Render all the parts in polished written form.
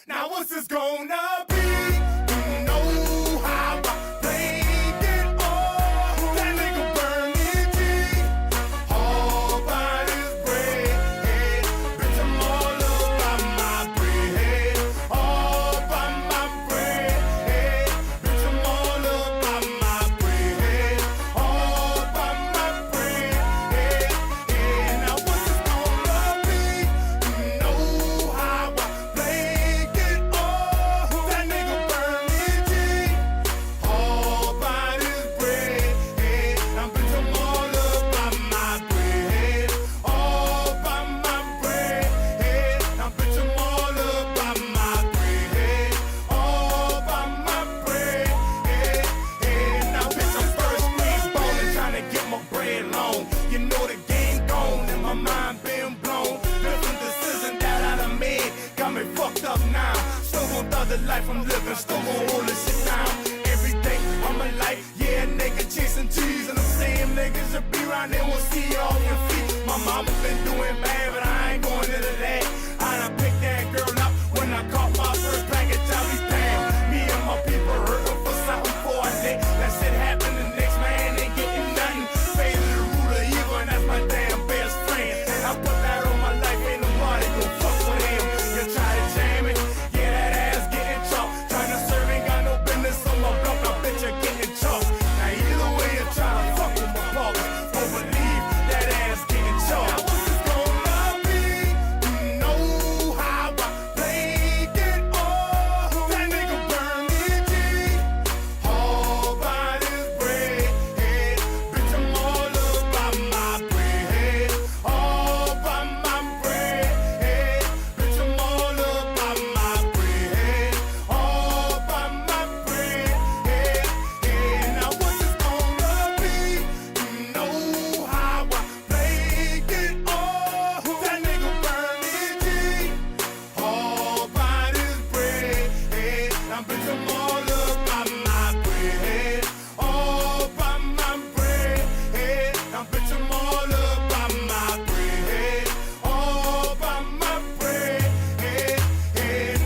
Now what's this gonna be? You know how I played it all. That nigga burning G, all by his bread. Bitch, I'm all about my bread, all by my bread. Bitch, I'm all about my bread, all by my bread. Now what's this gonna be? You know how I played it all. That nigga burning G, all by his bread. Now bitch, I'm all about my bread, all by my bread. Now bitch, I'm all about my bread, all by my bread. Now bitch, I'm first thing ballin', tryna get my bread long. You know the game gone and my mind been blown. Different decisions that I done made got me fucked up now. Still gon' thug the life I'm living, still gon' hold this shit down. Everything on my life, yeah, nigga chasing cheese. And the same niggas that be around there will see you off your feet. My mama been doing bad, but I ain't going into that. I done picked that girl up when I caught my first package. I be damn, me and my people hurting for something for a day. That shit happened, the next man ain't getting nothing. Faded the root of evil, and that's my damn best friend. I put that on my life, ain't nobody gon' fuck with him. You try to jam it, yeah, that ass getting chopped. Tryna serve ain't got no business on my block, I bet you're getting chopped. Now either way you try to fuck with my pockets, don't believe that ass getting chopped. Now what's this gonna be? You know how I played it all. That nigga burning G, all by his bread. Bitch, I'm all about my bread, all by my bread. Bitch, I'm all about my bread, all by my bread. Now what's this gonna be? You know how I played it all. That nigga burning G, all by his bread. Now bitch, I'm all about my bread, all by my bread. Now bitch, I'm all about my bread, all by my bread.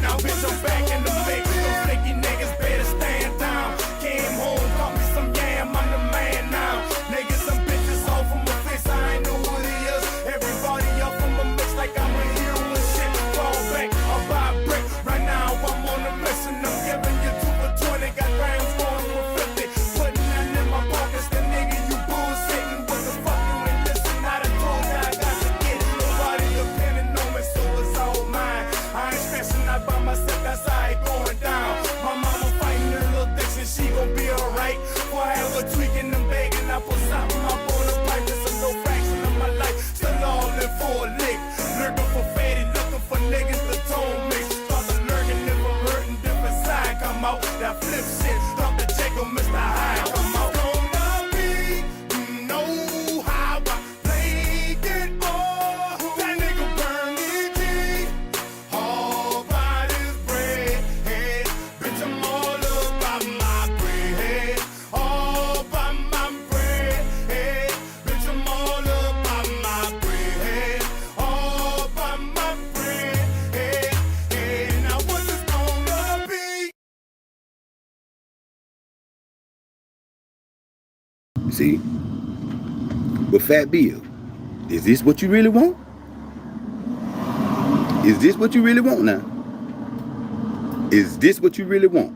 Now bitch, I'm back in the mix. Those flaky niggas better stand down. Came home, got me some yam, I'm the man now. Niggas, some bitches all from my face, I ain't know who they is. Everybody up from my mix like I'm a hero and shit. Fall back, I'll buy a brick. Right now I'm on a mission, I'm giving you 2 for 20. Got grams going for 50. Putting that in my pockets, the nigga you bullshitting. What the fuck you ain't listen? I done told you I got to get it. Nobody depending on me, so it's all mine. I ain't stressing out by myself, that's how it going down. My mama fighting her little addiction, she gon' be alright. Boy, I have a tweaking and begging, I put something up on the pipe. It's a little fraction of my life, still all in for a lick. Lurking for fatty, looking for niggas to tone mix. Start to lurking if I'm hurting, different side come out. That flip shit, stop the Jacob, Mr. High come out. Gonna be, you know how I played it all. That nigga burning G, all by his bread. Bitch, I'm all about my bread, all by my bread. Bitch, I'm all about my bread, all by my bread. Now what's this gonna be? See? But Fat Bill, is this what you really want? Is this what you really want now? Is this what you really want?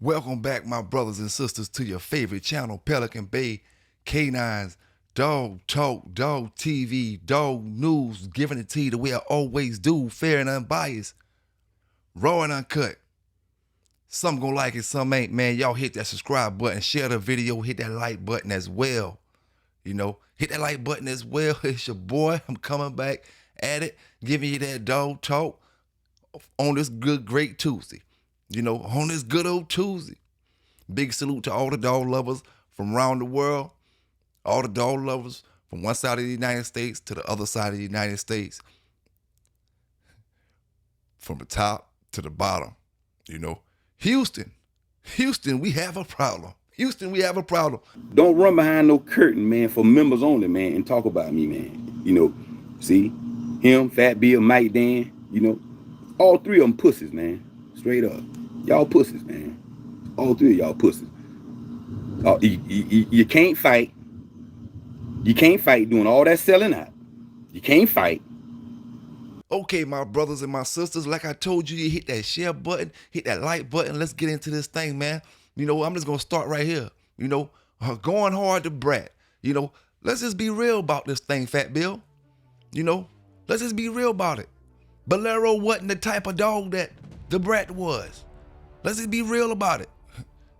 Welcome back, my brothers and sisters, to your favorite channel, Pelican Bay K9's Dog Talk, Dog TV, Dog News, giving it to you the way I always do, fair and unbiased, raw and uncut. Some gonna like it, some ain't, man. Y'all hit that subscribe button, share the video, hit that like button as well. You know, hit that like button as well. It's your boy. I'm coming back at it, giving you that dog talk on this good, great Tuesday. You know, on this good old Tuesday. Big salute to all the dog lovers from around the world, all the dog lovers from one side of the United States to the other side of the United States. From the top to the bottom, you know. Houston, we have a problem. Houston, we have a problem. Don't run behind no curtain, man, for members only, man, and talk about me, man. You know, see, him, Fat Bill, Mike Dan, you know, All three of them pussies, man. Straight up. Y'all pussies, man. All three of y'all pussies. You can't fight. You can't fight doing all that selling out. You can't fight. Okay, my brothers and my sisters, like I told you, you hit that share button, hit that like button. Let's get into this thing, man. You know, I'm just going to start right here. You know, going hard to Brat. You know, let's just be real about this thing, Fat Bill. You know, let's just be real about it. Bolero wasn't the type of dog that the Brat was. Let's just be real about it.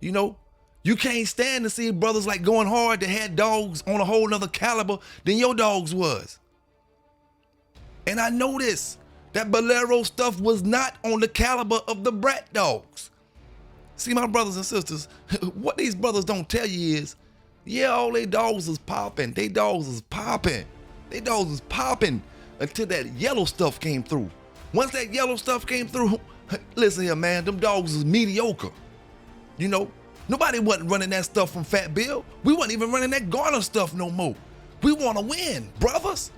You know, you can't stand to see brothers like going hard that had dogs on a whole nother caliber than your dogs was. And I know this, that Bolero stuff was not on the caliber of the Brat dogs. See, my brothers and sisters, what these brothers don't tell you is, yeah, all they dogs is popping. They dogs is popping. They dogs is popping until that yellow stuff came through. Once that yellow stuff came through, listen here, man, them dogs is mediocre. You know, nobody wasn't running that stuff from Fat Bill. We wasn't even running that Garner stuff no more. We want to win, brothers.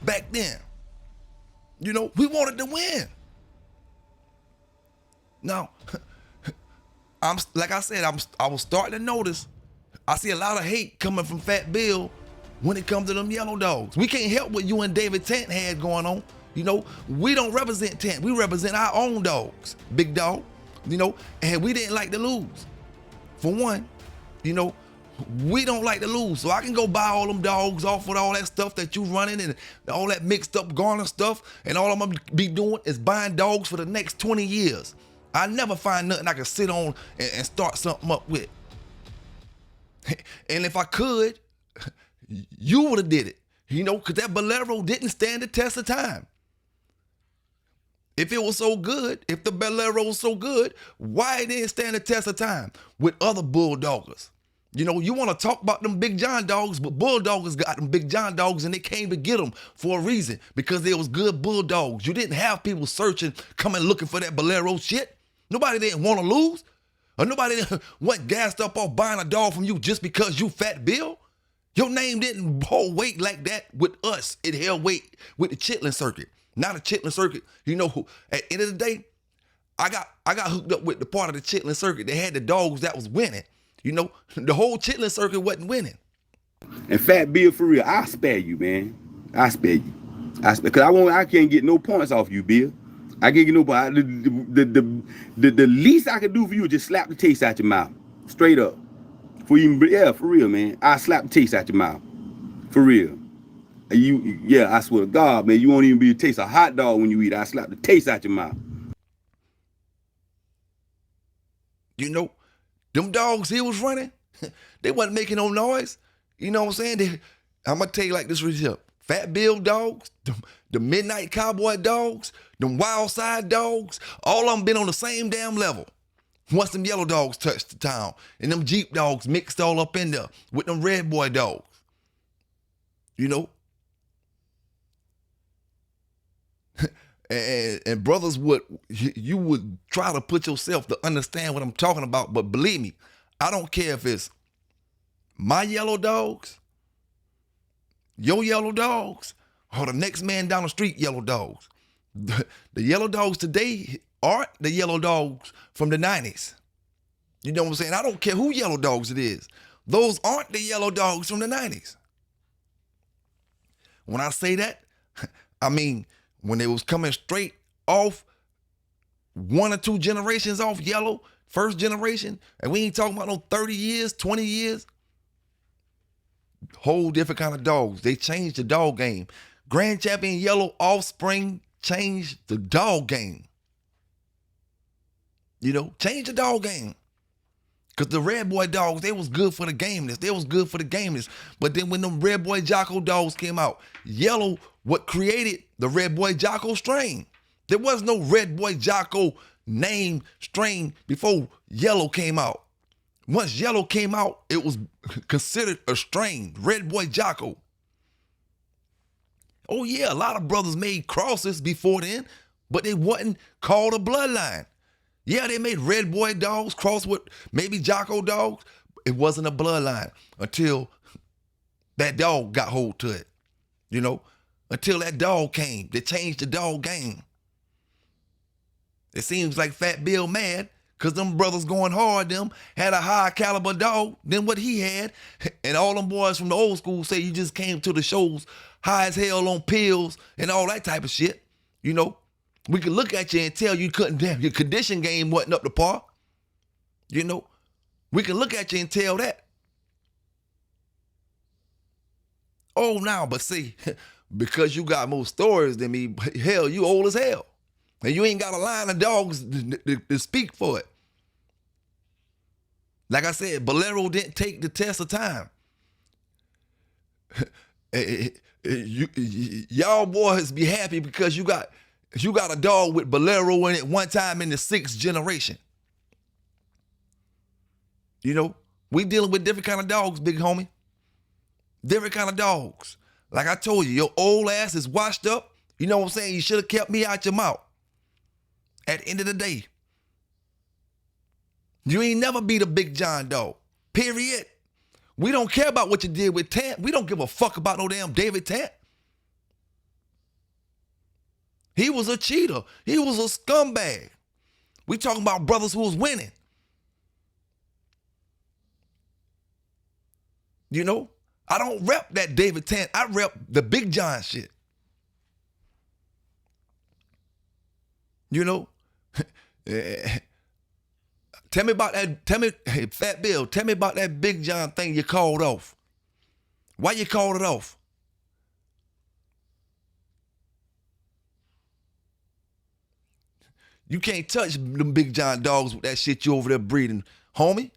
Back then. You know, we wanted to win. Now, like I said, I was starting to notice, I see a lot of hate coming from Fat Bill when it comes to them yellow dogs. We can't help what you and David Tant had going on. You know, we don't represent Tant. We represent our own dogs, big dog, you know, and we didn't like to lose. For one, you know, we don't like to lose. So I can go buy all them dogs off with all that stuff that you running and all that mixed up Garner stuff, and all I'm gonna be doing is buying dogs for the next 20 years. I never find nothing I can sit on and start something up with. And if I could, you would have did it. You know, because that Bolero didn't stand the test of time. If it was so good, if the Bolero was so good, why it didn't stand the test of time with other bulldoggers? You know, you want to talk about them Big John dogs, but bulldoggers got them Big John dogs and they came to get them for a reason, because they was good bulldogs. You didn't have people searching, coming looking for that Bolero shit. Nobody didn't want to lose, or nobody didn't went gassed up off buying a dog from you just because you Fat Bill. Your name didn't hold weight like that with us. It held weight with the Chitlin circuit. Now the Chitlin circuit, you know, at the end of the day, I got hooked up with the part of the Chitlin circuit that had the dogs that was winning. You know, the whole Chitlin circuit wasn't winning. And Fat Bill, for real, I'll spare you, man. I'll spare you. Because I can't get no points off you, Bill. I can't get no points. The least I can do for you is just slap the taste out your mouth. Straight up. For real, man. I'll slap the taste out your mouth. For real. I swear to God, man, you won't even be able to taste a hot dog when you eat. I'll slap the taste out your mouth. You know, them dogs he was running, they wasn't making no noise. You know what I'm saying? I'm going to tell you like this right here. Fat Bill dogs, the Midnight Cowboy dogs, them Wild Side dogs, all of them been on the same damn level. Once them yellow dogs touched the town, and them Jeep dogs mixed all up in there with them Red Boy dogs. You know? and brothers you would try to put yourself to understand what I'm talking about, but believe me, I don't care if it's my yellow dogs, your yellow dogs, or the next man down the street yellow dogs. The yellow dogs today aren't the yellow dogs from the 90s. You know what I'm saying? I don't care who yellow dogs it is. Those aren't the yellow dogs from the 90s. When I say that, I mean when they was coming straight off 1 or 2 generations off yellow, first generation, and we ain't talking about no 30 years, 20 years. Whole different kind of dogs. They changed the dog game. Grand Champion Yellow Offspring changed the dog game. You know, change the dog game. Because the Red Boy dogs, they was good for the gameness. They was good for the gameness. But then when them Red Boy Jocko dogs came out, yellow, what created the Red Boy Jocko strain. There was no Red Boy Jocko name strain before yellow came out. Once yellow came out, it was considered a strain, Red Boy Jocko. Oh yeah, a lot of brothers made crosses before then, but they wasn't called a bloodline. Yeah, they made Red Boy dogs cross with maybe Jocko dogs. It wasn't a bloodline until that dog got hold to it. You know, until that dog came. They changed the dog game. It seems like Fat Bill mad because them brothers going hard, them had a high caliber dog than what he had. And all them boys from the old school say you just came to the shows high as hell on pills and all that type of shit. You know, we could look at you and tell you couldn't, damn, your condition game wasn't up to par. You know, we can look at you and tell that. Oh, now, but see, because you got more stories than me, hell, you old as hell. And you ain't got a line of dogs to speak for it. Like I said, Bolero didn't take the test of time. Y'all boys be happy because you got a dog with Bolero in it one time in the 6th generation. You know, we dealing with different kind of dogs, big homie. Different kind of dogs. Like I told you, your old ass is washed up. You know what I'm saying? You should have kept me out your mouth. At the end of the day, you ain't never beat a Big John dog. Period. We don't care about what you did with Tant. We don't give a fuck about no damn David Tant. He was a cheater. He was a scumbag. We talking about brothers who was winning. You know, I don't rep that David Tant. I rep the Big John shit. You know, tell me about that. Hey, Fat Bill, tell me about that Big John thing you called off. Why you called it off? You can't touch them Big John dogs with that shit you over there breeding, homie.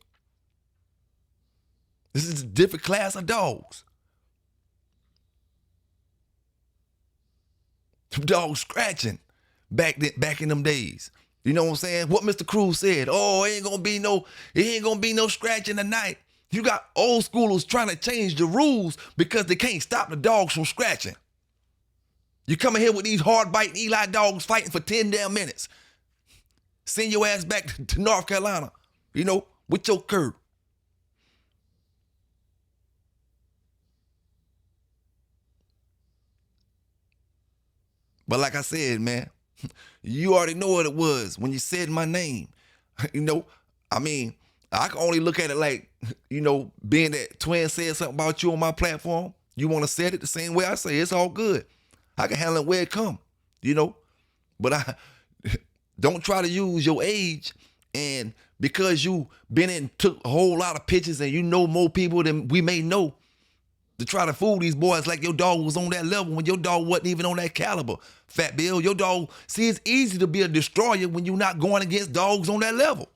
This is a different class of dogs. Them dogs scratching back in them days. You know what I'm saying? What Mr. Cruz said, oh, it ain't gonna be no scratching tonight. You got old schoolers trying to change the rules because they can't stop the dogs from scratching. You coming here with these hard biting Eli dogs fighting for 10 damn minutes. Send your ass back to North Carolina, you know, with your curve. But like I said, man, you already know what it was when you said my name. You know, I mean, I can only look at it like, you know, being that Twin said something about you on my platform, you want to say it the same way I say it, it's all good. I can handle it where it come, you know. But I don't try to use your age and because you been in, took a whole lot of pictures and you know more people than we may know, to try to fool these boys like your dog was on that level when your dog wasn't even on that caliber. Fat Bill, your dog, see, it's easy to be a destroyer when you're not going against dogs on that level.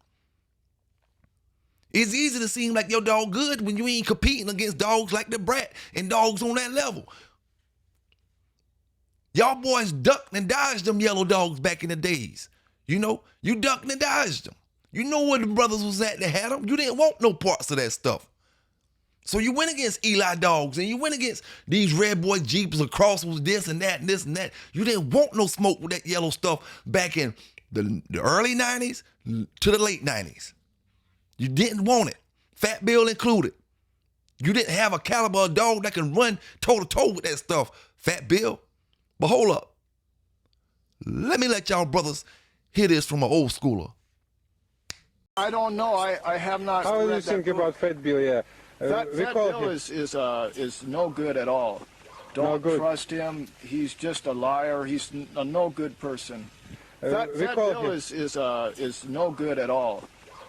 It's easy to seem like your dog good when you ain't competing against dogs like the Brat and dogs on that level. Y'all boys ducked and dodged them yellow dogs back in the days. You know, you ducked and dodged them. You know where the brothers was at that had them. You didn't want no parts of that stuff. So you went against Eli dogs and you went against these red boy Jeeps or Crosswoods, this and that and this and that. You didn't want no smoke with that yellow stuff back in the early 90s to the late 90s. You didn't want it. Fat Bill included. You didn't have a caliber of dog that can run toe-to-toe with that stuff, Fat Bill. But hold up. Let me let y'all brothers hear this from an old schooler. I don't know. I have not. How do you read think that book. about Fat Bill? Yeah, Fat Bill is no good at all. Don't good. trust him. He's just a liar. He's a no good person. Fat Bill is no good at all.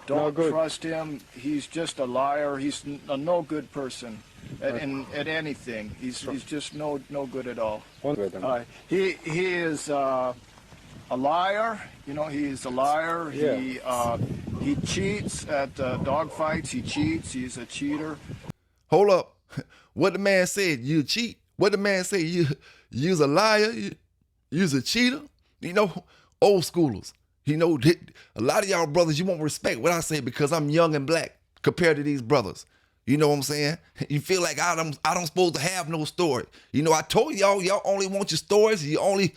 Don't trust him. He's just a liar. He's a no good person at anything. He's just no good at all. He is a liar. You know, he's a liar. Yeah. He cheats at dog fights. He cheats. He's a cheater. Hold up. What the man said, you cheat. What the man said, you's a liar, you's a cheater. You know, old schoolers. You know, a lot of y'all brothers, you won't respect what I say because I'm young and black compared to these brothers. You know what I'm saying? You feel like I don't supposed to have no story. You know, I told y'all only want your stories. You only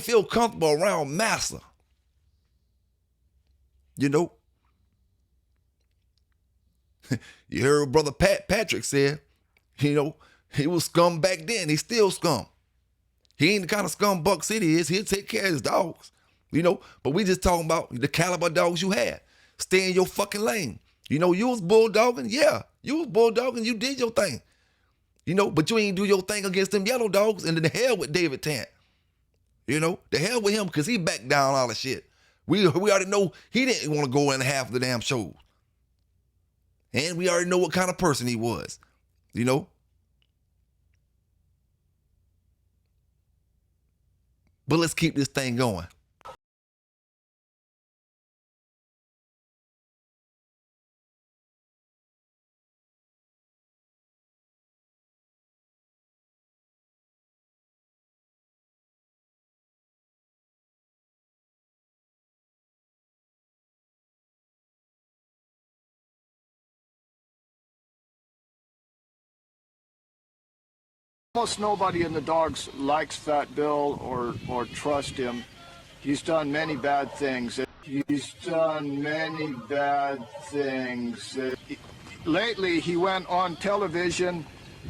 feel comfortable around massa. You know? You heard what Brother Patrick said, you know, he was scum back then. He's still scum. He ain't the kind of scum Buck City is. He'll take care of his dogs. You know, but we just talking about the caliber dogs you had. Stay in your fucking lane. You know, you was bulldogging. Yeah, you was bulldogging. You did your thing. You know, but you ain't do your thing against them yellow dogs. And then the hell with David Tant. You know, the hell with him because he backed down all the shit. We already know he didn't want to go in half the damn shows. And we already know what kind of person he was. You know? But let's keep this thing going. Almost nobody in the dogs likes Fat Bill or trust him. He's done many bad things. He's done many bad things. Lately, he went on television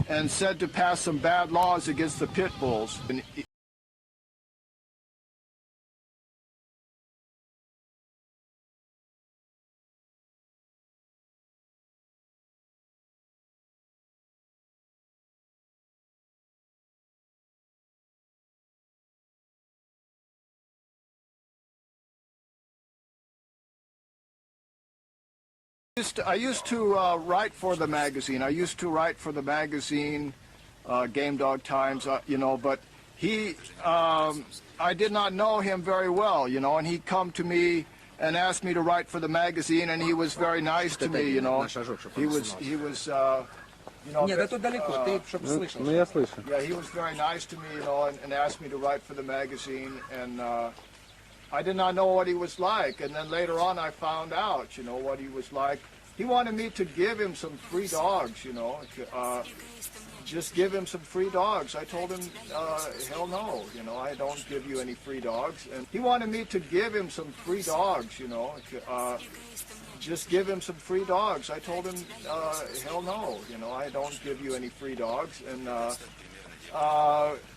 and said to pass some bad laws against the pit bulls. And I used to write for the magazine. I used to write for the magazine, Game Dog Times, you know, but he, I did not know him very well, you know, and he come to me and asked me to write for the magazine, and he was very nice to me, you know. He was, you know. Нет, это далеко, ты чтобы слышал. Ну, я слышу. Yeah, he was very nice to me, you know, and asked me to write for the magazine, and I did not know what he was like, and then later on I found out, you know, what he was like. He wanted me to give him some free dogs, you know, just give him some free dogs. I told him, hell no, you know, I don't give you any free dogs. And he wanted me to give him some free dogs, you know, just give him some free dogs. I told him, hell no, you know, I don't give you any free dogs. And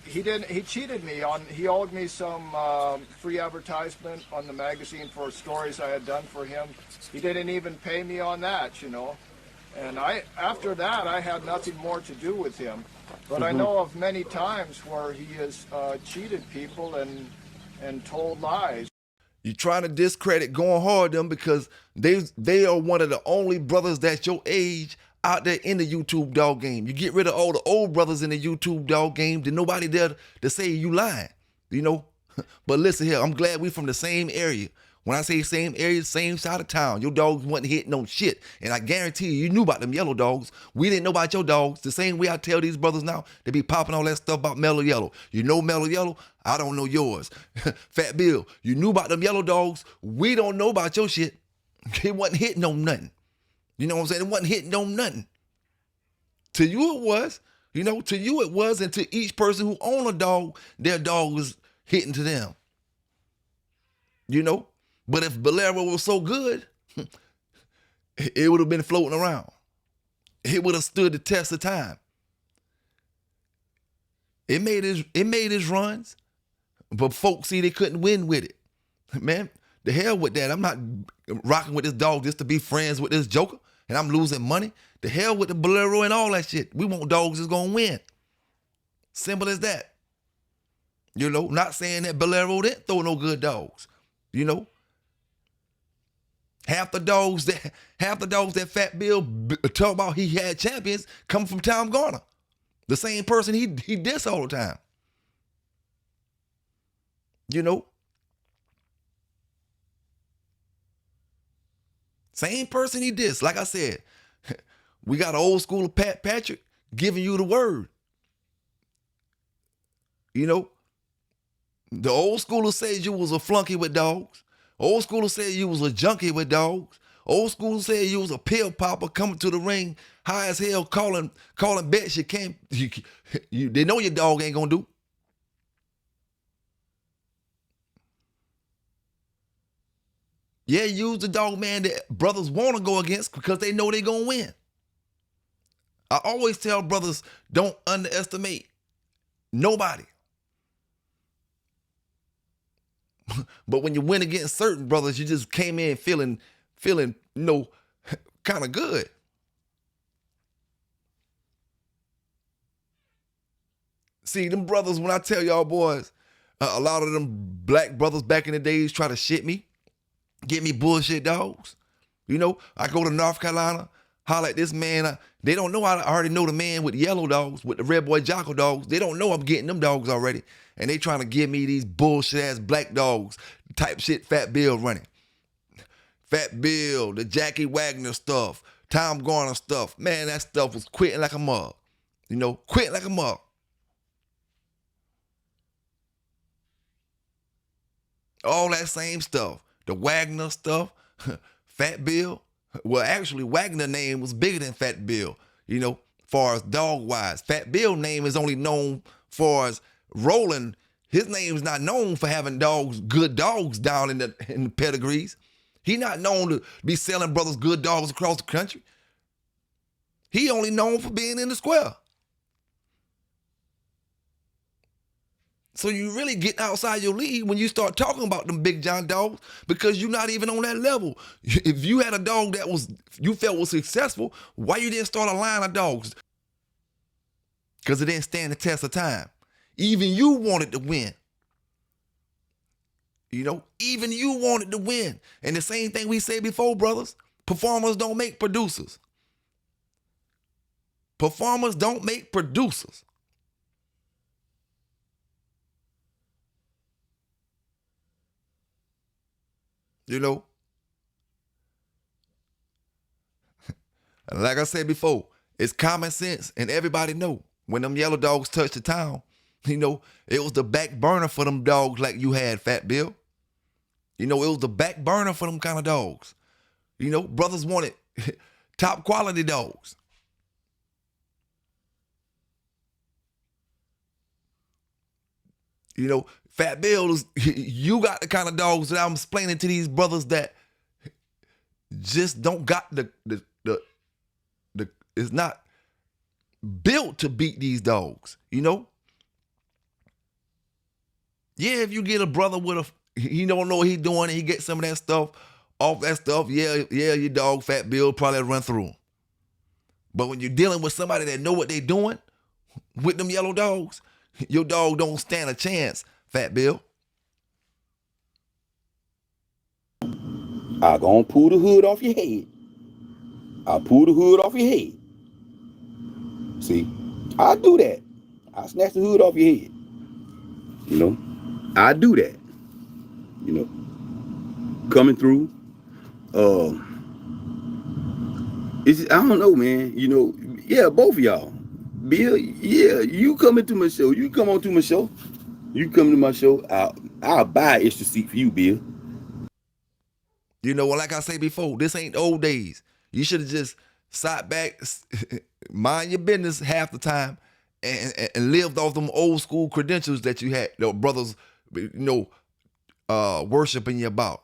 he cheated me on, he owed me some free advertisement on the magazine for stories I had done for him. He didn't even pay me on that, you know. And after that, I had nothing more to do with him. But I know of many times where he has cheated people and told lies. You're trying to discredit Going Hard them because they are one of the only brothers that's your age out there in the YouTube dog game. You get rid of all the old brothers in the YouTube dog game, then nobody there to say you lying, you know? But listen here, I'm glad we from the same area. When I say same area, same side of town, your dogs wasn't hitting on shit. And I guarantee you knew about them yellow dogs. We didn't know about your dogs. The same way I tell these brothers now, they be popping all that stuff about Mellow Yellow. You know Mellow Yellow? I don't know yours. Fat Bill, you knew about them yellow dogs. We don't know about your shit. It wasn't hitting on nothing. You know what I'm saying? It wasn't hitting on nothing. To you it was. You know, to you it was. And to each person who owned a dog, their dog was hitting to them. You know? But if Bolero was so good, it would have been floating around. It would have stood the test of time. It made his runs, but folks see they couldn't win with it. Man, the hell with that. I'm not rocking with this dog just to be friends with this joker, and I'm losing money. The hell with the Bolero and all that shit. We want dogs that's gonna win. Simple as that. You know, not saying that Bolero didn't throw no good dogs. You know. Half the dogs that Fat Bill talk about he had champions come from Tom Garner. The same person he diss all the time. You know? Same person he diss. Like I said, we got an old school of Pat Patrick giving you the word. You know? The old schooler said you was a flunky with dogs. Old schoolers said you was a junkie with dogs. Old schoolers said you was a pill popper coming to the ring high as hell calling bets you can't, they know your dog ain't gonna do. Yeah, use the dog man that brothers want to go against because they know they gonna win. I always tell brothers, don't underestimate nobody. But when you win against certain brothers, you just came in feeling, kind of good. See, them brothers, when I tell y'all boys, a lot of them black brothers back in the days try to shit me, get me bullshit dogs. I go to North Carolina, holler at this man. They don't know I already know the man with the yellow dogs, with the red boy Jocko dogs. They don't know I'm getting them dogs already. And they trying to give me these bullshit ass black dogs type shit Fat Bill running. Fat Bill, the Jackie Wagner stuff, Tom Garner stuff. Man, that stuff was quitting like a mug. Quitting like a mug. All that same stuff. The Wagner stuff, Fat Bill. Well, actually, Wagner name was bigger than Fat Bill, far as dog-wise. Fat Bill name is only known far as rolling. His name is not known for having good dogs down in the pedigrees. He not known to be selling brothers good dogs across the country. He only known for being in the square. So you really get outside your league when you start talking about them Big John dogs, because you're not even on that level. If you had a dog that you felt was successful, why you didn't start a line of dogs? Because it didn't stand the test of time. Even you wanted to win. Even you wanted to win. And the same thing we said before, brothers, performers don't make producers. Performers don't make producers. Like I said before, it's common sense, and everybody know when them yellow dogs touch the town, it was the back burner for them dogs like you had, Fat Bill. It was the back burner for them kind of dogs. Brothers wanted top quality dogs. Fat Bill, you got the kind of dogs that I'm explaining to these brothers that just don't got the it's not built to beat these dogs, Yeah, if you get a brother with he don't know what he's doing and he gets some of that stuff off that stuff, yeah, your dog Fat Bill probably run through him. But when you're dealing with somebody that know what they doing with them yellow dogs, your dog don't stand a chance, Fat Bill. I gonna pull the hood off your head. I'll pull the hood off your head. See, I do that. I snatch the hood off your head. I do that. Coming through. I don't know, man. Yeah, both of y'all. Bill, yeah, you come into my show. You come on to my show. You come to my show. I'll buy an extra seat for you, Bill. Like I say before, this ain't the old days. You should have just sat back, mind your business half the time, and lived off them old school credentials that you had, the brothers, worshiping you about.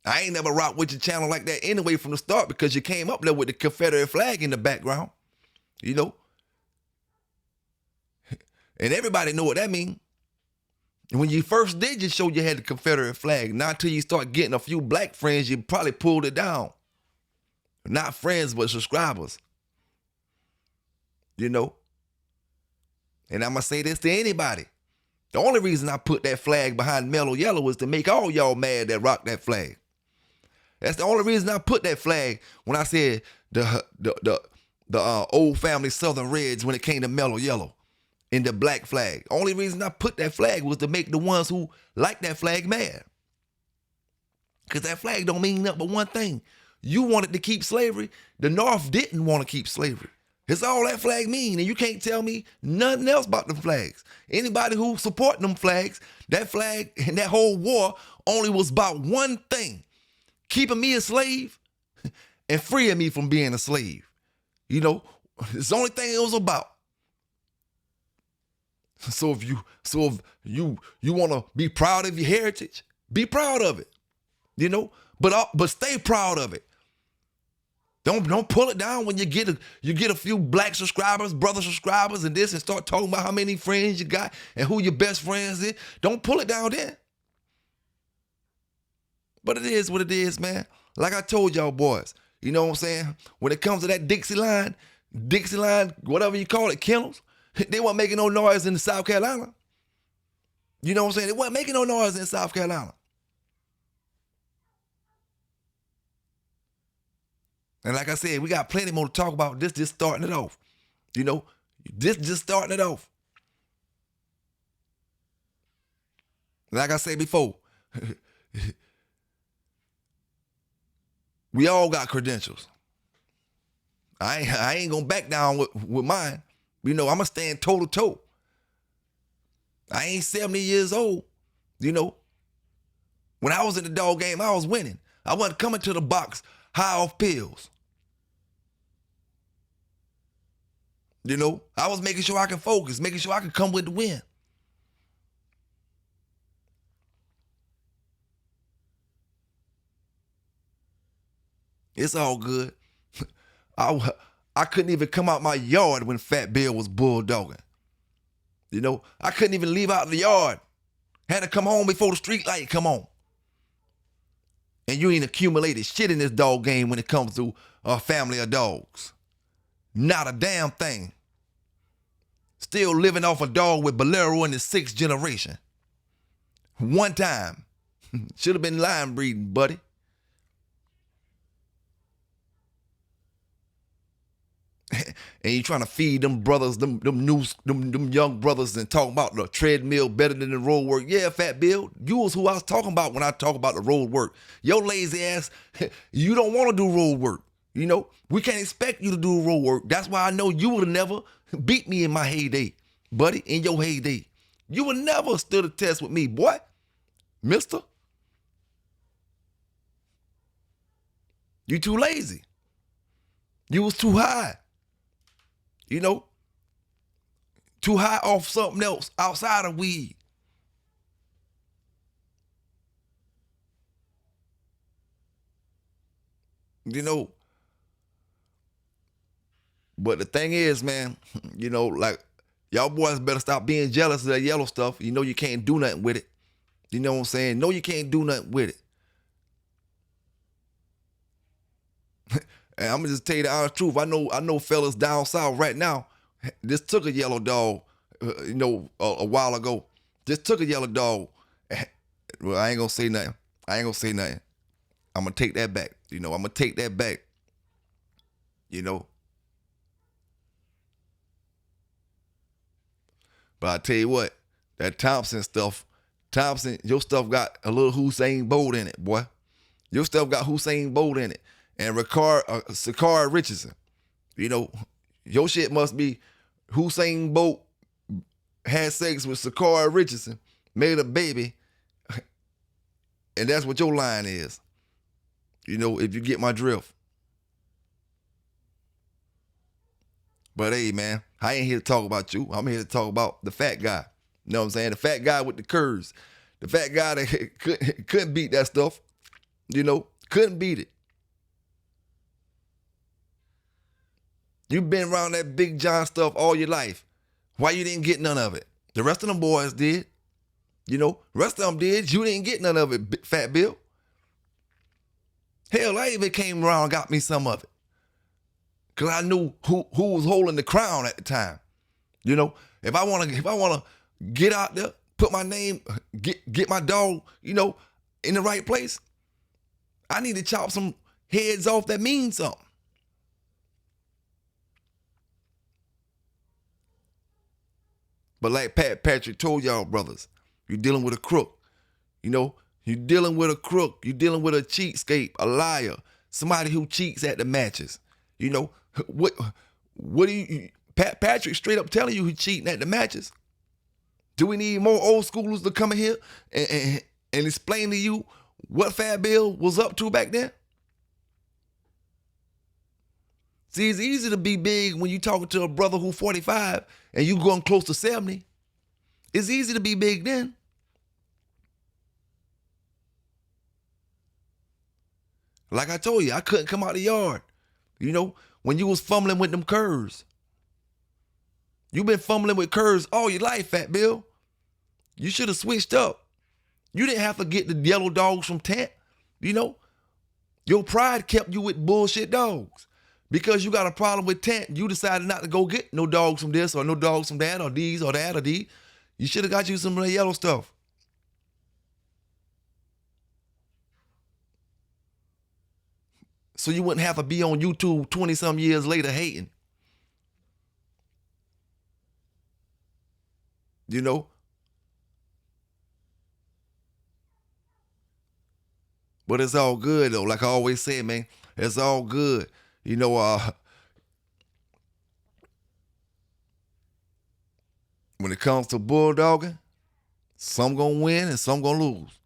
I ain't never rocked with your channel like that anyway from the start, because you came up there with the Confederate flag in the background, And everybody know what that means. When you first did your show, you had the Confederate flag. Not until you start getting a few black friends, you probably pulled it down. Not friends, but subscribers. And I'm going to say this to anybody. The only reason I put that flag behind Mellow Yellow is to make all y'all mad that rock that flag. That's the only reason I put that flag when I said the old family Southern Reds when it came to Mellow Yellow in the black flag. Only reason I put that flag was to make the ones who like that flag mad. Because that flag don't mean nothing but one thing. You wanted to keep slavery. The North didn't want to keep slavery. It's all that flag mean, and you can't tell me nothing else about them flags. Anybody who support them flags, that flag and that whole war only was about one thing: keeping me a slave and freeing me from being a slave. It's the only thing it was about. So if you want to be proud of your heritage, be proud of it. But stay proud of it. Don't pull it down when you get a few black subscribers, brother subscribers, and this, and start talking about how many friends you got and who your best friends is. Don't pull it down then. But it is what it is, man. Like I told y'all boys, you know what I'm saying? When it comes to that Dixieline, whatever you call it, kennels, they weren't making no noise in South Carolina. You know what I'm saying? They weren't making no noise in South Carolina. And like I said, we got plenty more to talk about. This just starting it off. You know, this just starting it off. Like I said before, we all got credentials. I ain't gonna back down with mine. You know, I'm gonna stand toe to toe. I ain't 70 years old. You know, when I was in the dog game, I was winning. I wasn't coming to the box high off pills. You know, I was making sure I can focus, making sure I can come with the win. It's all good. I couldn't even come out my yard when Fat Bill was bulldogging. You know, I couldn't even leave out the yard. Had to come home before the street light come on. And you ain't accumulated shit in this dog game when it comes to a family of dogs. Not a damn thing. Still living off a dog with Bolero in the 6th generation. One time. Should have been line breeding, buddy. And you trying to feed them brothers, them young brothers, and talking about the treadmill better than the road work. Yeah, Fat Bill, you was who I was talking about when I talk about the road work. Your lazy ass, you don't want to do road work. You know, we can't expect you to do road work. That's why I know you would have never beat me in my heyday, buddy, in your heyday. You would never stood a test with me, boy, mister. You too lazy. You was too high. You know, too high off something else outside of weed. You know, but the thing is, man, you know, like, y'all boys better stop being jealous of that yellow stuff. You know you can't do nothing with it. You know what I'm saying? No, you can't do nothing with it. And I'm gonna just tell you the honest truth. I know fellas down south right now just took a yellow dog, you know, a while ago. Just took a yellow dog. Well, I ain't gonna say nothing. I'm gonna take that back. You know, I'm gonna take that back. You know. But I tell you what, that Thompson, your stuff got a little Usain Bolt in it, boy. Your stuff got Usain Bolt in it. And Sakara Richardson. You know, your shit must be Usain Bolt had sex with Sakara Richardson, made a baby, and that's what your line is. You know, if you get my drift. But hey, man, I ain't here to talk about you. I'm here to talk about the fat guy. You know what I'm saying? The fat guy with the curves. The fat guy that couldn't beat that stuff. You know, couldn't beat it. You've been around that Big John stuff all your life. Why you didn't get none of it? The rest of them boys did. You know, rest of them did. You didn't get none of it, Fat Bill. Hell, I even came around and got me some of it. Because I knew who was holding the crown at the time. You know, if I wanna get out there, put my name, get my dog, you know, in the right place, I need to chop some heads off that mean something. But like Patrick told y'all brothers, you're dealing with a crook. You know, you're dealing with a crook. You're dealing with a cheapskate, a liar, somebody who cheats at the matches. You know, what do you, Patrick straight up telling you he cheating at the matches. Do we need more old schoolers to come in here and explain to you what Fat Bill was up to back then? See, it's easy to be big when you talking to a brother who's 45 and you going close to 70. It's easy to be big then. Like I told you, I couldn't come out of the yard You know, when you was fumbling with them curs. You been fumbling with curs all your life, Fat Bill. You should have switched up. You didn't have to get the yellow dogs from Tant. You know, your pride kept you with bullshit dogs. Because you got a problem with Tant, you decided not to go get no dogs from this or no dogs from that or these or that or these. You should have got you some of the yellow stuff. So you wouldn't have to be on YouTube 20-some years later hating. You know? But it's all good though. Like I always say, man, it's all good. You know, when it comes to bulldogging, some gonna win and some gonna lose.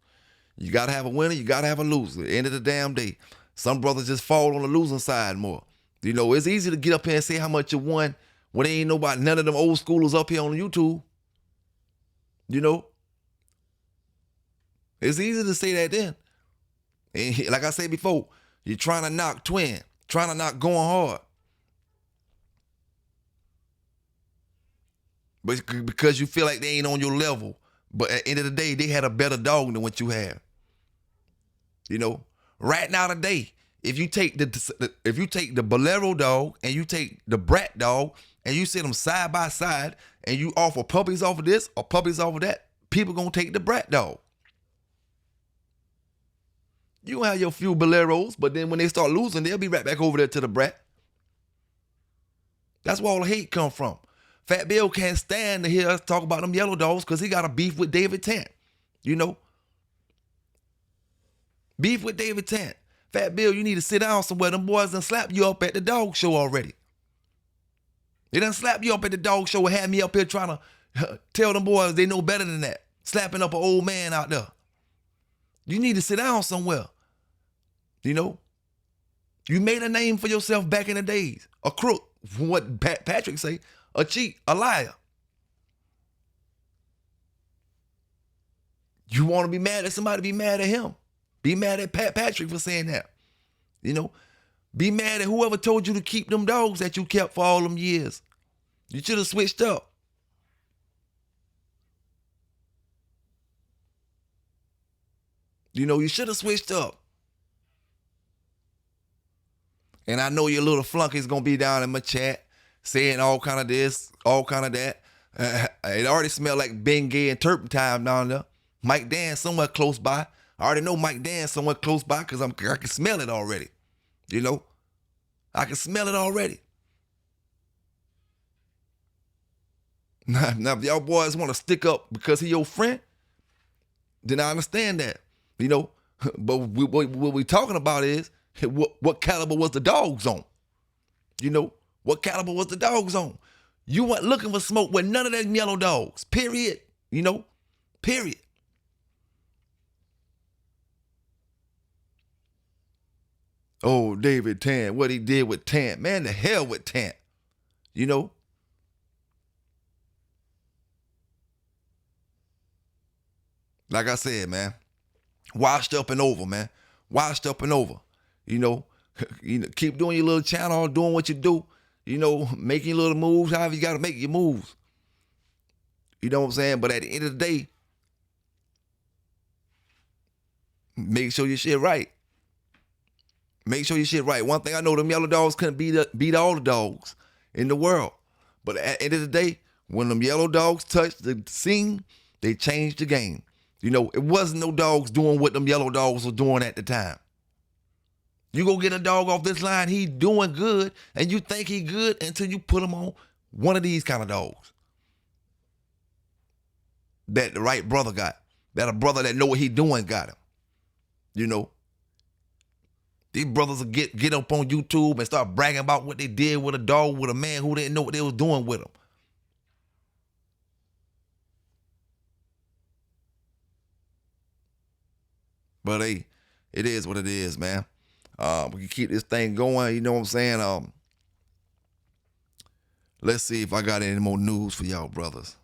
You gotta have a winner, you gotta have a loser. At the end of the damn day. Some brothers just fall on the losing side more. You know, it's easy to get up here and say how much you won when there ain't none of them old schoolers up here on YouTube. You know? It's easy to say that then. And like I said before, you're trying to knock Twin, trying to knock Going Hard. But because you feel like they ain't on your level. But at the end of the day, they had a better dog than what you have. You know? Right now today, if you take the Bolero dog and you take the Brat dog and you set them side by side and you offer puppies off of this or puppies off of that, people gonna take the Brat dog. You gonna have your few Boleros, but then when they start losing, they'll be right back over there to the Brat. That's where all the hate come from. Fat Bill can't stand to hear us talk about them yellow dogs because he got a beef with David Tant. You know? Beef with David Tant. Fat Bill, you need to sit down somewhere. Them boys done slapped you up at the dog show already. They done slapped you up at the dog show and had me up here trying to tell them boys they know better than that. Slapping up an old man out there. You need to sit down somewhere. You know? You made a name for yourself back in the days. A crook, from what Patrick say. A cheat, a liar. You want to be mad at somebody, be mad at him. Be mad at Patrick for saying that. You know, be mad at whoever told you to keep them dogs that you kept for all them years. You should have switched up. You know, you should have switched up. And I know your little flunky's going to be down in my chat saying all kind of this, all kind of that. It already smelled like Bengay and turpentine down there. Mike Dan somewhere close by. I already know Mike Dan somewhere close by because I can smell it already. You know? I can smell it already. Now if y'all boys want to stick up because he your friend, then I understand that. You know? But what we talking about is what caliber was the dogs on? You know? What caliber was the dogs on? You weren't looking for smoke with none of them yellow dogs. Period. You know? Period. Oh, David Tant, what he did with Tant. Man, the hell with Tant. You know? Like I said, man. Washed up and over, man. Washed up and over. You know, keep doing your little channel, doing what you do. You know, making little moves, however you got to make your moves. You know what I'm saying? But at the end of the day, make sure your shit right. Make sure your shit right. One thing I know, them yellow dogs couldn't beat all the dogs in the world. But at the end of the day, when them yellow dogs touched the scene, they changed the game. You know, it wasn't no dogs doing what them yellow dogs were doing at the time. You go get a dog off this line, he doing good, and you think he good until you put him on one of these kind of dogs that the right brother got. That a brother that know what he doing got him. You know? These brothers will get up on YouTube and start bragging about what they did with a dog, with a man who didn't know what they was doing with him. But hey, it is what it is, man. We can keep this thing going, you know what I'm saying? Let's see if I got any more news for y'all brothers.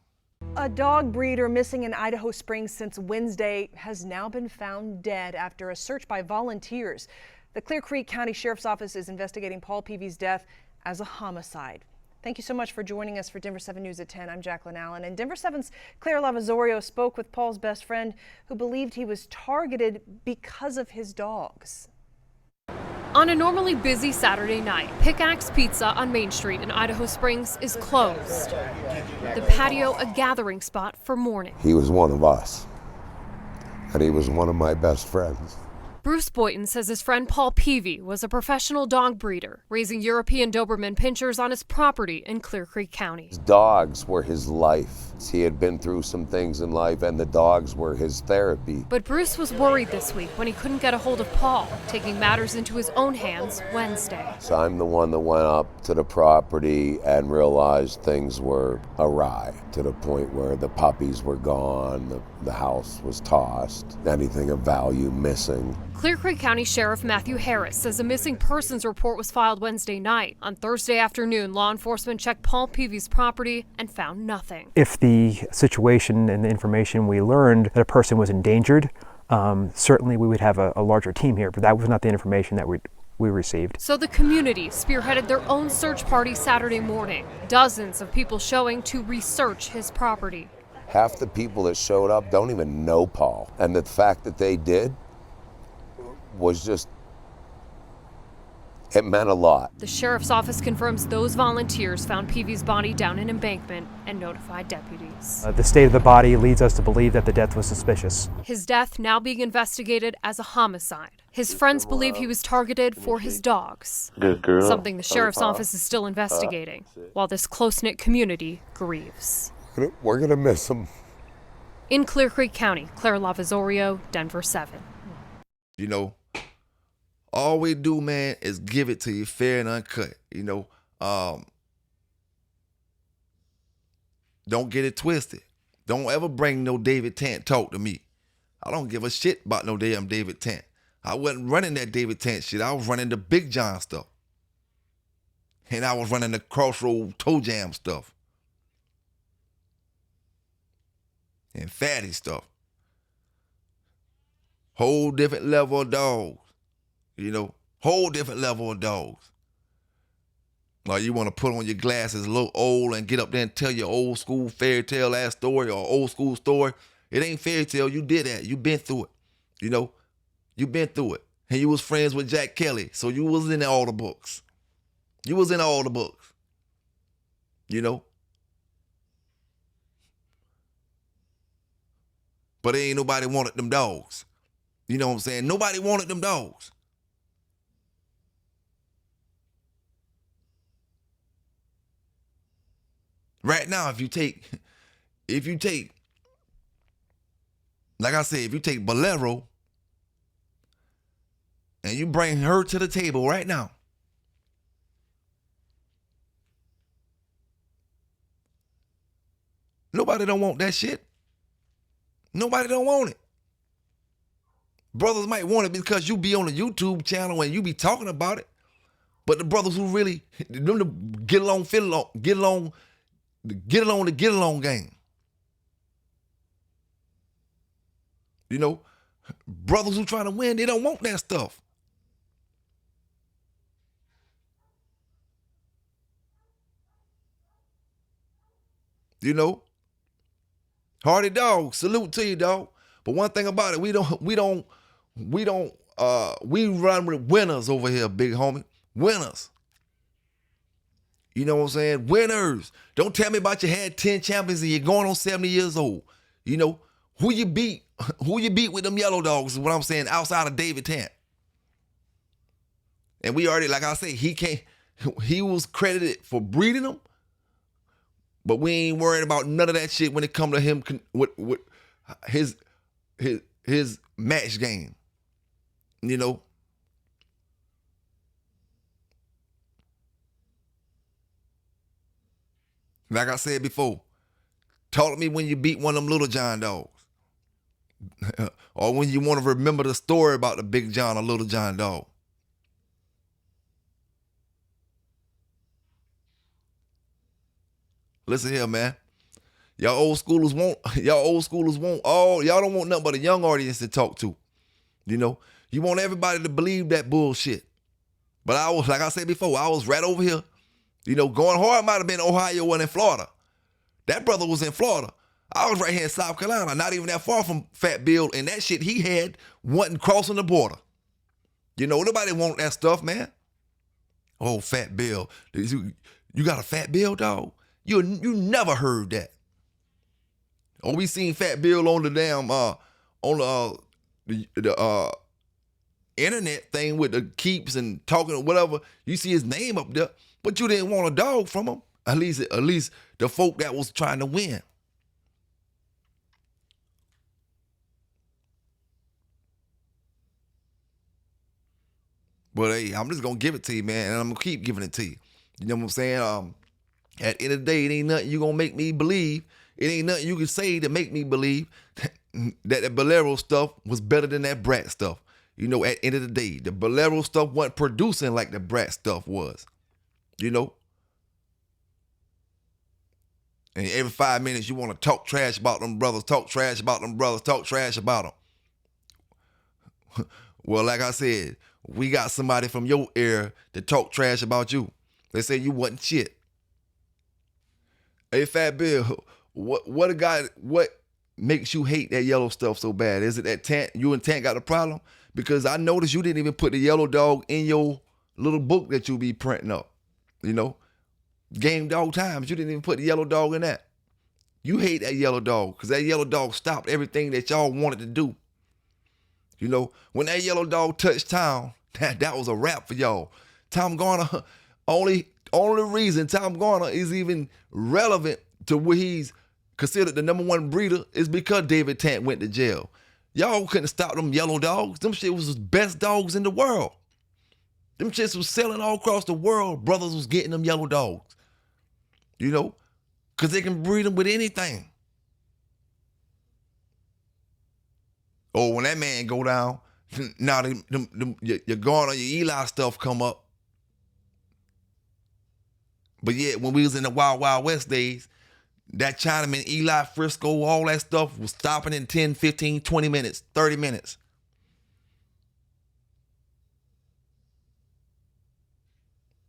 A dog breeder missing in Idaho Springs since Wednesday has now been found dead after a search by volunteers. The Clear Creek County Sheriff's Office is investigating Paul Peavy's death as a homicide. Thank you so much for joining us for Denver 7 News at 10. I'm Jacqueline Allen. And Denver 7's Claire Lavazorio spoke with Paul's best friend who believed he was targeted because of his dogs. On a normally busy Saturday night, Pickaxe Pizza on Main Street in Idaho Springs is closed. The patio a gathering spot for mourning. He was one of us, and he was one of my best friends. Bruce Boynton says his friend Paul Peavy was a professional dog breeder, raising European Doberman pinschers on his property in Clear Creek County. His dogs were his life. He had been through some things in life, and the dogs were his therapy. But Bruce was worried this week when he couldn't get a hold of Paul, taking matters into his own hands Wednesday. So I'm the one that went up to the property and realized things were awry, to the point where the puppies were gone, the house was tossed, anything of value missing. Clear Creek County Sheriff Matthew Harris says a missing persons report was filed Wednesday night. On Thursday afternoon, law enforcement checked Paul Peavy's property and found nothing. If the situation and the information we learned that a person was endangered, certainly we would have a larger team here, but that was not the information that we received. So the community spearheaded their own search party Saturday morning. Dozens of people showing to research his property. Half the people that showed up don't even know Paul, and the fact that they did was just, it meant a lot. The sheriff's office confirms those volunteers found Peavy's body down an embankment and notified deputies. The state of the body leads us to believe that the death was suspicious. His death now being investigated as a homicide. His friends believe he was targeted for his dogs. Good girl. Something the sheriff's office is still investigating, while this close-knit community grieves. We're gonna miss him. In Clear Creek County, Claire Lavazorio, Denver 7. You know, all we do, man, is give it to you fair and uncut. You know, don't get it twisted. Don't ever bring no David Tant talk to me. I don't give a shit about no damn David Tant. I wasn't running that David Tant shit. I was running the Big John stuff. And I was running the Crossroad Toe Jam stuff. And fatty stuff. Whole different level of dogs. You know, whole different level of dogs. Like you want to put on your glasses, look old, and get up there and tell your old school fairy tale ass story or old school story. It ain't fairy tale. You did that. You been through it. You know, you been through it. And you was friends with Jack Kelly, so you was in all the books. You was in all the books. You know. But ain't nobody wanted them dogs. You know what I'm saying? Nobody wanted them dogs. Right now, if you take, like I said, if you take Bolero and you bring her to the table right now, nobody don't want that shit. Nobody don't want it. Brothers might want it because you be on the YouTube channel and you be talking about it. But the brothers who really, them to get along game. You know, brothers who trying to win, they don't want that stuff. You know, Hardy dog, salute to you, dog. But one thing about it, we run with winners over here, big homie. Winners. You know what I'm saying? Winners. Don't tell me about you had 10 champions and you're going on 70 years old. You know, who you beat with them yellow dogs is what I'm saying, outside of David Tant. And we already, like I say, he was credited for breeding them, but we ain't worried about none of that shit when it come to him with his match game. You know? Like I said before, talk to me when you beat one of them Little John dogs. Or when you want to remember the story about the Big John or Little John dog. Listen here, man. Y'all old schoolers want y'all don't want nothing but a young audience to talk to. You know, You want everybody to believe that bullshit. But I was, like I said before, I was right over here. You know, going hard might have been Ohio and in Florida. That brother was in Florida. I was right here in South Carolina, not even that far from Fat Bill, and that shit he had wasn't crossing the border. You know, nobody want that stuff, man. Oh, Fat Bill. You got a Fat Bill, dog? You never heard that. Oh, we seen Fat Bill on the damn on the internet thing with the keeps and talking or whatever. You see his name up there, but you didn't want a dog from him. At least the folk that was trying to win. But hey, I'm just gonna give it to you, man, and I'm gonna keep giving it to you. You know what I'm saying? At the end of the day, it ain't nothing you gonna make me believe. It ain't nothing you can say to make me believe that the Bolero stuff was better than that Brat stuff. You know, at the end of the day, the Bolero stuff wasn't producing like the Brat stuff was. You know? And every 5 minutes you want to talk trash about them brothers, talk trash about them brothers, talk trash about them. Well, like I said, we got somebody from your era to talk trash about you. They say you wasn't shit. Hey, Fat Bill, what makes you hate that yellow stuff so bad? Is it that Tant, you and Tant got a problem? Because I noticed you didn't even put the yellow dog in your little book that you be printing up. You know, Game Dog Times, you didn't even put the yellow dog in that. You hate that yellow dog because that yellow dog stopped everything that y'all wanted to do. You know, when that yellow dog touched town, that was a wrap for y'all. Tom Garner, only reason Tom Garner is even relevant to where he's considered the #1 breeder is because David Tant went to jail. Y'all couldn't stop them yellow dogs. Them shit was the best dogs in the world. Them shits was selling all across the world. Brothers was getting them yellow dogs. You know, because they can breed them with anything. Oh, when that man go down, now your Garner, your Eli stuff come up. But yet, when we was in the Wild Wild West days, that Chinaman, Eli, Frisco, all that stuff was stopping in 10, 15, 20 minutes, 30 minutes.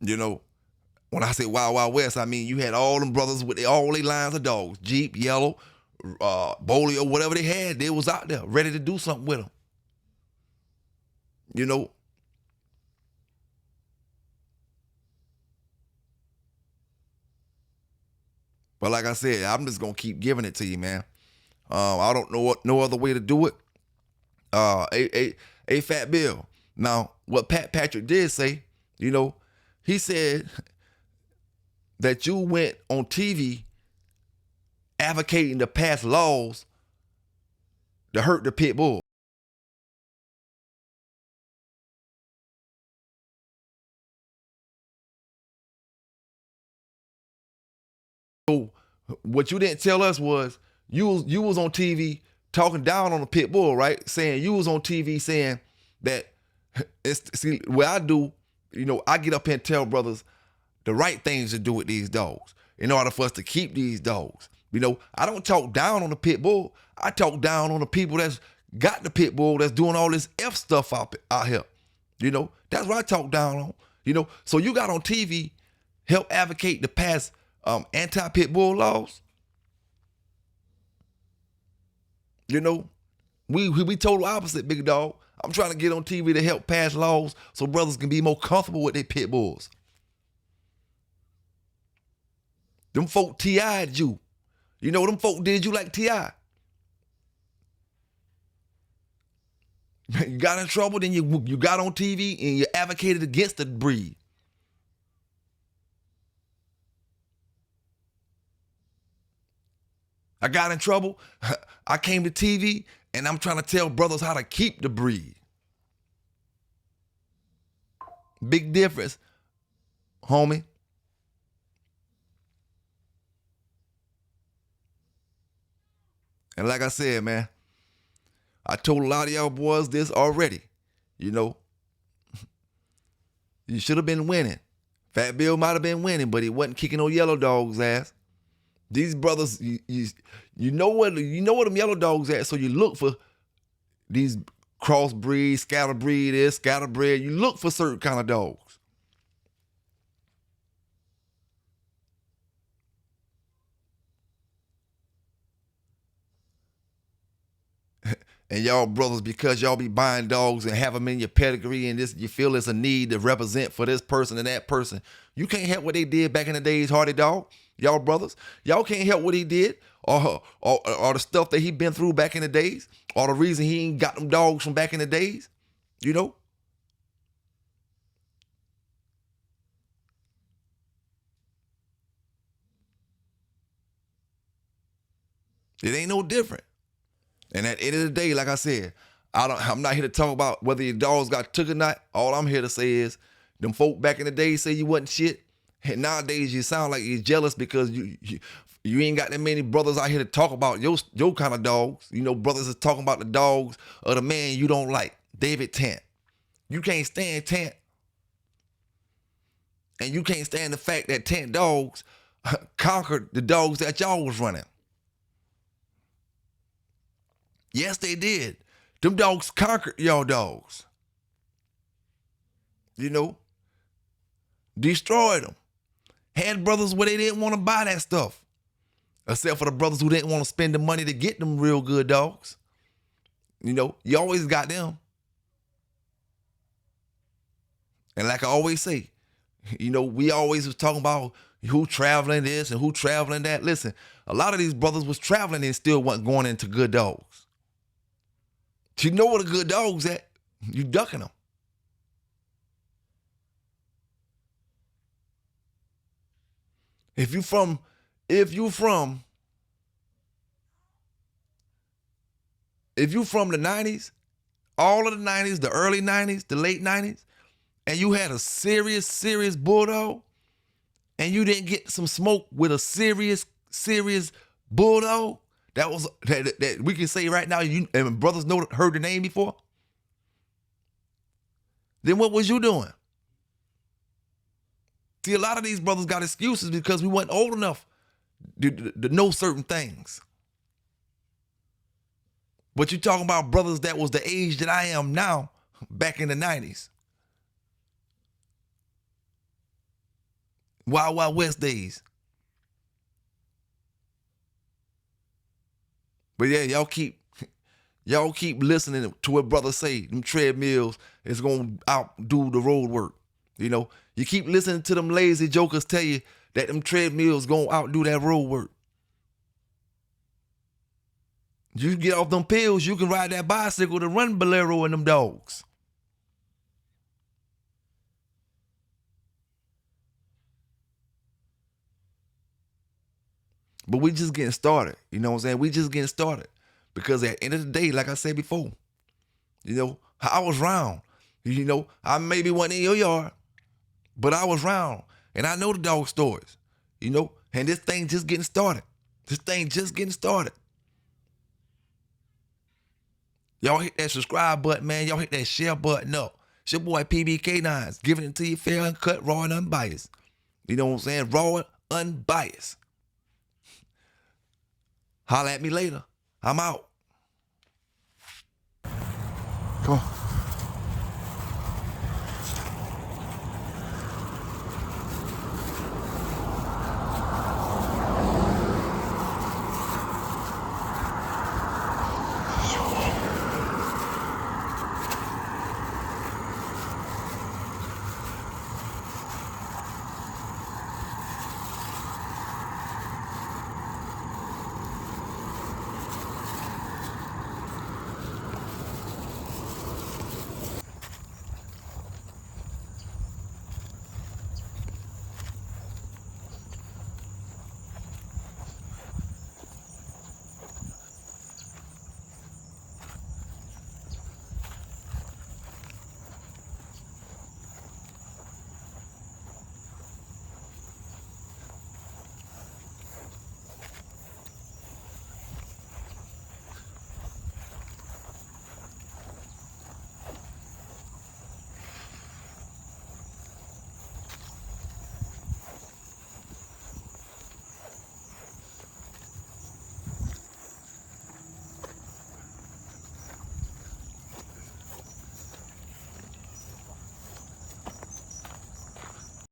You know, when I say Wild Wild West, I mean you had all them brothers with all their lines of dogs, Jeep, Yellow, Bolero, whatever they had, they was out there ready to do something with them. You know. But like I said, I'm just gonna keep giving it to you, man. I don't know no other way to do it. A Fat Bill. Now, what Pat Patrick did say, you know, he said that you went on TV advocating to pass laws to hurt the pit bull. So what you didn't tell us was you was on TV talking down on the pit bull, right? Saying you was on TV saying that see what I do, you know, I get up here and tell brothers the right things to do with these dogs in order for us to keep these dogs. You know, I don't talk down on the pit bull. I talk down on the people that's got the pit bull that's doing all this F stuff out here. You know, that's what I talk down on. You know, so you got on TV, help advocate to pass anti-pit bull laws. You know, we total opposite, big dog. I'm trying to get on TV to help pass laws so brothers can be more comfortable with their pit bulls. Them folk T.I'd you. You know, them folk did you like T.I. You got in trouble, then you got on TV and you advocated against the breed. I got in trouble. I came to TV and I'm trying to tell brothers how to keep the breed. Big difference, homie. And like I said, man, I told a lot of y'all boys this already. You know, you should have been winning. Fat Bill might have been winning, but he wasn't kicking no yellow dog's ass. These brothers, you know where them yellow dogs at, so you look for these crossbreed, scatterbreed, scatterbred. You look for certain kind of dogs. And y'all brothers, because y'all be buying dogs and have them in your pedigree and this, you feel it's a need to represent for this person and that person. You can't help what they did back in the days, Hardy Dog. Y'all brothers, y'all can't help what he did or the stuff that he been through back in the days or the reason he ain't got them dogs from back in the days, you know? It ain't no different. And at the end of the day, like I said, I'm not here to talk about whether your dogs got took or not. All I'm here to say is them folk back in the day say you wasn't shit. And nowadays you sound like you're jealous because you ain't got that many brothers out here to talk about your kind of dogs. You know, brothers is talking about the dogs of the man you don't like, David Tant. You can't stand Tant. And you can't stand the fact that Tant dogs conquered the dogs that y'all was running. Yes, they did. Them dogs conquered y'all dogs. You know? Destroyed them. Had brothers where they didn't want to buy that stuff. Except for the brothers who didn't want to spend the money to get them real good dogs. You know, you always got them. And like I always say, you know, we always was talking about who traveling this and who traveling that. Listen, a lot of these brothers was traveling and still wasn't going into good dogs. You know where the good dogs at? You ducking them. If you from the 90s, all of the 90s, the early 90s, the late 90s, and you had a serious bulldog, and you didn't get some smoke with a serious bulldog, that we can say right now, you and brothers heard the name before, then what was you doing? See, a lot of these brothers got excuses because we weren't old enough to know certain things. But you're talking about brothers that was the age that I am now, back in the 90s. Wild Wild West days. But yeah, y'all keep listening to what brothers say. Them treadmills is gonna outdo the road work. You know, you keep listening to them lazy jokers tell you that them treadmills gonna outdo that road work. You get off them pills, you can ride that bicycle to run Bolero and them dogs. But we just getting started. You know what I'm saying? We just getting started. Because at the end of the day, like I said before, you know, I was round. You know, I maybe wasn't in your yard, but I was round. And I know the dog stories, you know, and this thing just getting started. Y'all hit that subscribe button, man. Y'all hit that share button up. It's your boy PBK9s, giving it to you fair, uncut, raw, and unbiased. You know what I'm saying? Raw and unbiased. Holla at me later. I'm out. Come on.